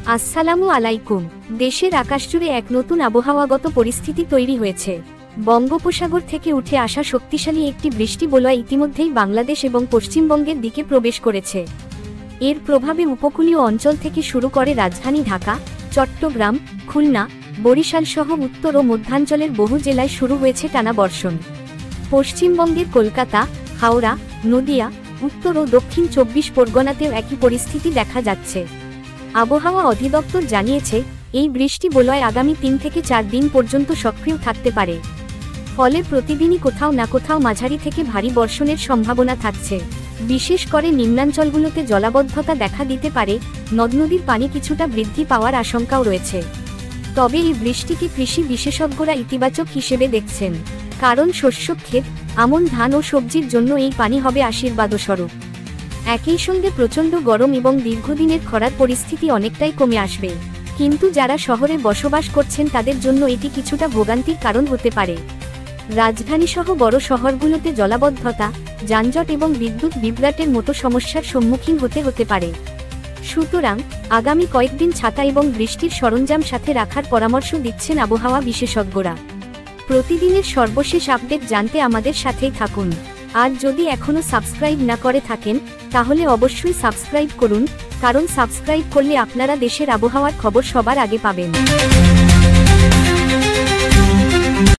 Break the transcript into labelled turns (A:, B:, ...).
A: আসসালামু আলাইকুম। দেশের আকাশজুড়ে এক নতুন আবহাওয়াগত পরিস্থিতি তৈরি হয়েছে। বঙ্গোপসাগর থেকে উঠে আসা শক্তিশালী একটি বৃষ্টি বলয় ইতিমধ্যেই বাংলাদেশ এবং পশ্চিমবঙ্গের দিকে প্রবেশ করেছে। এর প্রভাবে উপকূলীয় অঞ্চল থেকে শুরু করে রাজধানী ঢাকা, চট্টগ্রাম, খুলনা, বরিশাল সহ উত্তর ও মধ্যাঞ্চলের বহু জেলায় শুরু হয়েছে টানা বর্ষণ। পশ্চিমবঙ্গের কলকাতা, হাওড়া, নদিয়া, উত্তর ও দক্ষিণ ২৪ পরগনাতেও একই পরিস্থিতি দেখা যাচ্ছে। আবহাওয়া অধিদপ্তর জানিয়েছে, এই বৃষ্টি বলয় আগামী ৩ থেকে ৪ দিন পর্যন্ত সক্রিয় থাকতে পারে। ফলে প্রতিদিনই কোথাও না কোথাও মাঝারি থেকে ভারী বর্ষণের সম্ভাবনা থাকছে। বিশেষ করে নিম্নাঞ্চলগুলোতে জলাবদ্ধতা দেখা দিতে পারে, নদ-নদীর পানি কিছুটা বৃদ্ধি পাওয়ার আশঙ্কাও রয়েছে। তবে এই বৃষ্টিকে কৃষি বিশেষজ্ঞরা ইতিবাচক হিসেবে দেখছেন, কারণ শস্যক্ষেত, আমন ধান ও সবজির জন্য এই পানি হবে আশীর্বাদস্বরূপ। একই সঙ্গে প্রচণ্ড গরম এবং দীর্ঘদিনের খরার পরিস্থিতি অনেকটাই কমে আসবে। কিন্তু যারা শহরে বসবাস করছেন তাদের জন্য এটি কিছুটা ভোগান্তির কারণ হতে পারে। রাজধানীসহ বড় শহরগুলোতে জলাবদ্ধতা, যানজট এবং বিদ্যুৎ বিভ্রাটের মতো সমস্যার সম্মুখীন হতে পারে। সুতরাং আগামী কয়েকদিন ছাতা এবং বৃষ্টির সরঞ্জাম সাথে রাখার পরামর্শ দিচ্ছেন আবহাওয়া বিশেষজ্ঞরা। প্রতিদিনের সর্বশেষ আপডেট জানতে আমাদের সাথেই থাকুন। আর যদি এখনও সাবস্ক্রাইব না করে থাকেন, তাহলে অবশ্যই সাবস্ক্রাইব করুন, কারণ সাবস্ক্রাইব করলে আপনারা দেশের আবহাওয়ার খবর সবার আগে পাবেন।